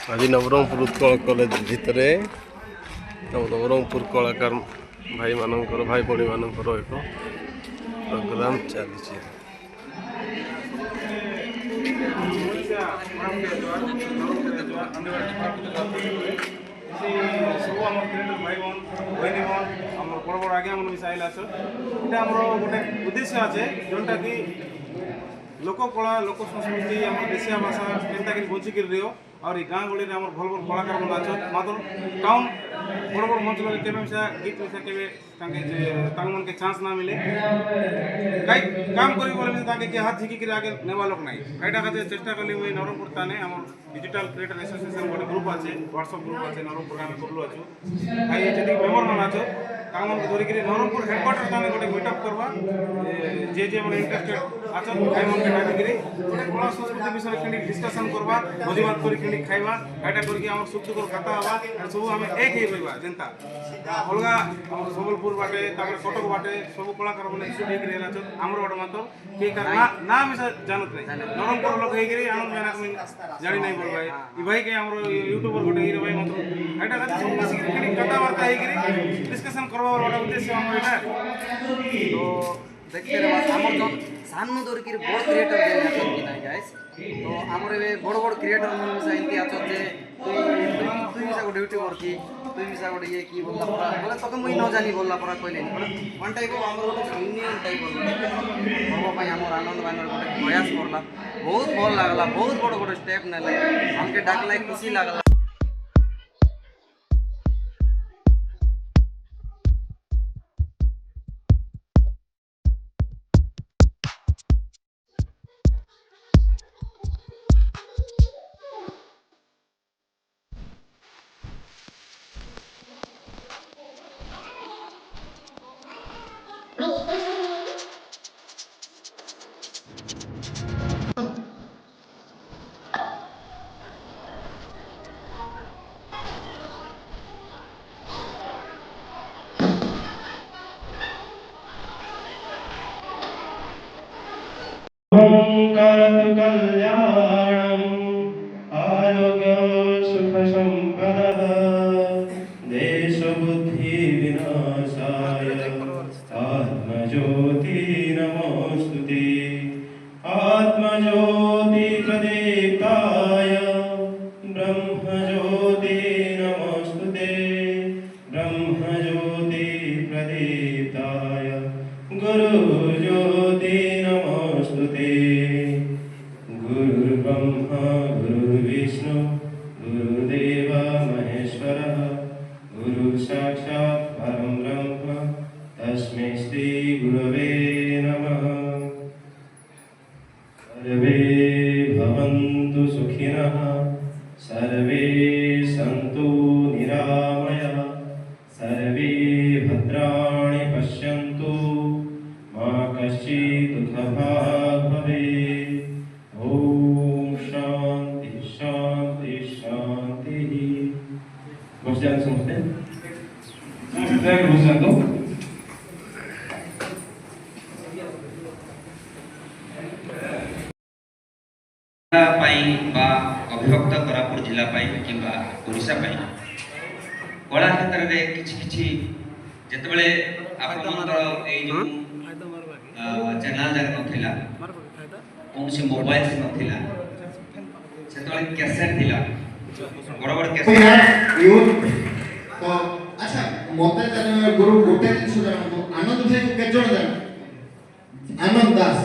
आज नवरंगपुर उत्कल कॉलेज भितर नवरंगपुर कलाकार भाई मानकर भाई भौणी मानकर एक प्रोग्राम चली। सब आम क्रिएटर भाई बहन बहनी बहन आम बड़ बड़ आगे मन मिसाइल आस ये आम गोटे उद्देश्य अच्छे जोटा कि लोक कला लोक संस्कृति आम देशिया भाषा केनता बचिक रही और गाँ गली में भल भल कलाकार मन अच्छे मात्र टाउन बड़ बड़ मंच लगे केवे मिसा गीत मिसा केवे मन के चांस ना मिले कई काम करी बोले कि हाथ झिकी आगे नेवा लोक नहीं कईटा खाते चेष्टा कली हुई नवरंगपुर ताने आम डिजिटल क्रिएटर एसोसिएशन गोटे ग्रुप अच्छे व्हाट्सअप ग्रुप अच्छे नवरंगपुर आम करलु अच्छु आई जी मेम्बर मन अच्छो तांग धरिक नवरंगपुर हेडक्वार्टर ताने गोटे मीटअप करवा जे जे मैंने इंटरेस्टेड अच्छा भाई मन के डाकिक गोटे कला संस्कृति विषय खेली डिस्कसन करवा भोजीभात कर खेली खाइबा एटा करके हम सुख दुख कथा हवा सब आम एक ही रहा जनता अलग सबलपुर बाटे कटक बाटे सब कलाकार मैंने इक्वट होकर आमर गोटे मात्र किए ना मिसा जानत नहीं नवरंगपुर लोक होकर आनंद मैना जानी नहीं बोल भाई ये भाई के यूट्यूबर गोटे हीरो भाई मात्र एटा सब मिसिक कथबार्ता होकर डिस्कसन करवा गोटे उद्देश्य आम तो देखते रहा आमर जो सानू धरिक बड़ क्रिएटर जे कि ना गाइस तो आमर ए बड़ बड़ क्रिएटर मन मिसा इनके आछत जे तुई मिसा गोटे यूट्यूबर की तुई मिसा गोटे ये की बोलला परा बोले तके मुई न जानी बोलला परा कहले वन टाइप ऑफ आमर गोटे यूनियन टाइप हो भाई आमर आनंद बानर गोटे प्रयास करला बहुत भल लागला बहुत बड़ बड़ स्टेप नेले हमके डाकला खुशी लागला। करतु कल्याणम् आरोग्यं सुख सम्पदः देश बुद्धि विनाशाय आत्मज्योति नमोस्तुते आत्मज्योति प्रदीप्ताय ब्रह्मज्योति नमोस्तुते ब्रह्मज्योति प्रदीप्ताय गुरुज्योति नमोस्तुते गुरुर्ब्रह्मा गुरुर्विष्णु गुरुदेव महेश्वरः गुरु साक्षात् परं ब्रह्म तस्मै श्री गुरवे नमः। सर्वे भवन्तु सुखिनः सर्वे सन्तु निरामयाः सर्वे भद्राणि पश्यन्तु मा कश्चित् दुःखभाग् भवेत्। ओम शांति शांति शांति। बस जान समझते हैं बस जान दो अभिभक्त कोरापुट जिला किंबा ओडिशा कला क्षेत्र में किछि जिते आपणकर ये चैनल जाक नथिला कौन से मोबाइल से नथिला से कैसेट थिला बड़ बड़ कैसेट तो अच्छा मते जाने गुरु गोटे दिन सुना आनंद भाई को केजण जान आनंद दास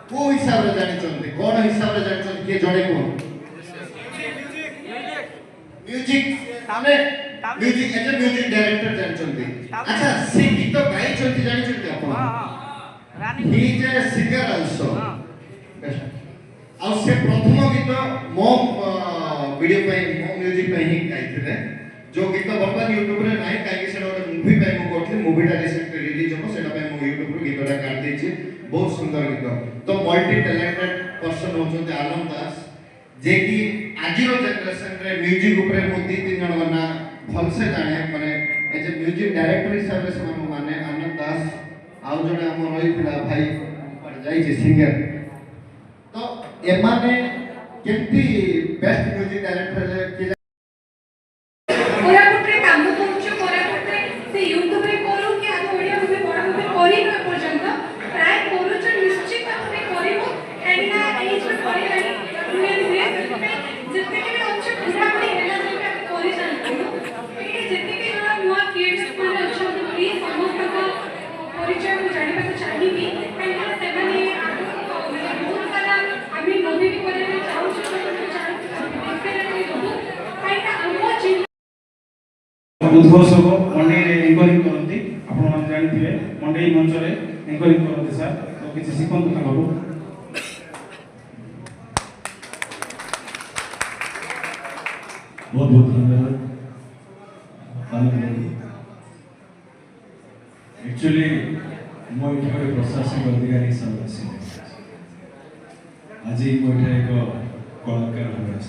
को हिसाब रे जानि चंते कोन हिसाब रे जानि चंते के जणे को म्यूजिक तामे म्यूजिक एज म्यूजिक डायरेक्टर जानि चंते अच्छा से गीत गाई चंते जानि चंते आपण he is a singer also और से प्रथम गीत मो वीडियो पे मो म्यूजिक पे ही गाइथिले जो गीत वर्तमान यूट्यूब रे नाही काहे से गोटे मूवी पे मो करथि मूवीटा रिसेंट रिलीज हो सेटा पे मो यूट्यूब रे गीतटा काट देछि बहुत सुंदर गीत तो मल्टी टैलेंटेड पर्सन होचोते आनंद दास जे कि आजिरो जनरेशन रे म्यूजिक ऊपर मो दी तीन जण ना भल से जाने माने एज ए म्यूजिक डायरेक्टर हिसाब से माने आनंद दास आउ जने हम रहितला भाई जाई जे सिंगर तो एमाने केमती बेस्ट म्यूजिक डायरेक्टर मंडई मंच रे एंकरिंग करते सर तो किसी शिखंतु तांकरू बहुत बहुत धन्यवाद एक्चुअली मो ये प्रशासनिक अधिकारी हिसाब से आज मो एक कलाकार भाव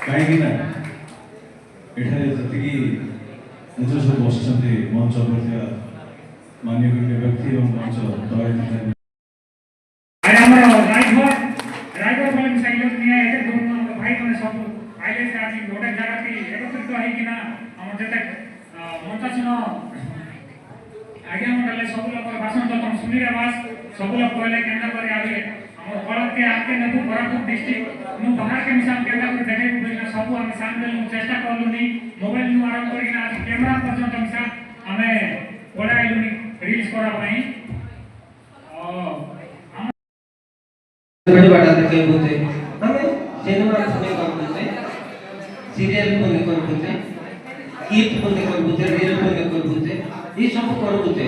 कहीं एठारे जी निज सब बस मंच पर माननीय व्यक्ति और मंच तले रायगढ़ वाले साइलेंस नहीं है ऐसे दोनों भाई मैंने सब आइले से आज गोटे जगह की एकत्रित है कि ना हम जते मंचा सुनो आगे हम डले सब लोग भाषण तो हम सुनी रे बस सब लोग कहले केना करे आगे हम कलर के आके नबु कोरापुट डिस्ट्रिक्ट नु बाहर के मिसान केना करे देखे बुझना सब हम सामने नु चेष्टा करलु नी मोबाइल नु आरंभ करी ना आज कैमरा पर्यंत मिसान हमें पढ़ाइलु नी रील्स करा पई बड़ी बात है बोलते हमें सिनेमा सुने कर बोलते सीरियल सुने कर बोलते गीत सुने कर बोलते रील सुने कर बोलते ये सब कर बोलते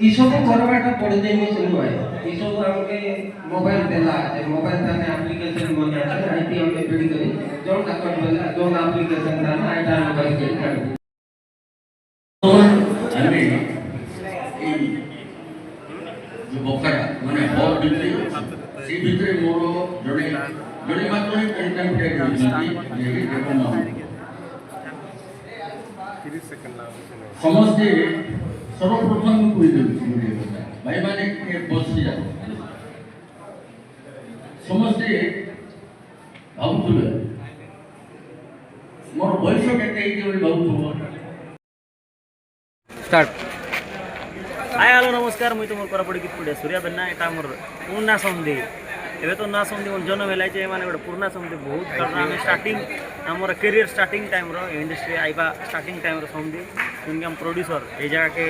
ये सब करवाटा पड़ जाए में सुनो है ये सब हमके मोबाइल देला है मोबाइल थाने एप्लीकेशन बना है आईटी हमने पेडी करी जोन का कर बोला जोन एप्लीकेशन था ना आईटा मोबाइल के कर तो हमें जो बकरा माने हॉल भितरे सी भितरे मोर जड़े मात्र कंटेंट के ये देखो ना 30 सेकंड समझते सर्वप्रथम कोई दे भाई माने के बस जाओ समझते भावुले मोर बयस केते कि भावुतो स्टार्ट हाय हेलो नमस्कार मुझे तुम कोरापुट गीत पड़े सूर्या बेना एटा मोर पुराना समधी एबे तो ना समधी मोर जन्म हेलाई जे माने गोटे पुराना समधी बहुत करना हम स्टार्टिंग हमर करियर स्टार्टिंग टाइम रो इंडस्ट्री आइबा स्टार्टिंग टाइम रो समधी क्योंकि हम प्रोड्यूसर ए जगह के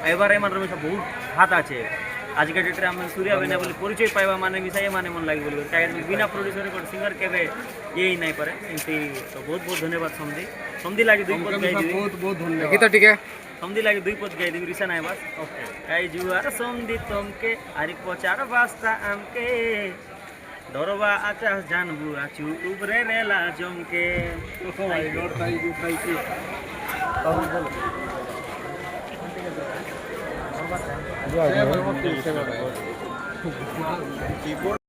आइबार एमान रो बहुत हाथ आछे आज के डेट रे हम सूर्या बेना बोली परिचय पाइबा माने विषय माने मन लागी बोली काहे बिना प्रोड्यूसर को सिंगर केबे ये ही नहीं पारे एंती तो बहुत बहुत धन्यवाद समधी समधी लागी दुई पद गाई दी बहुत बहुत धन्यवाद गीत ठीक है समधी लागे दुई पद गाई दी रिसा नाही बस ओके गाई जुआर समधी तुमके आरि पचार वास्ता आमके डरवा आचास जानबु आचु उबरे रेला जमके oh my God thank you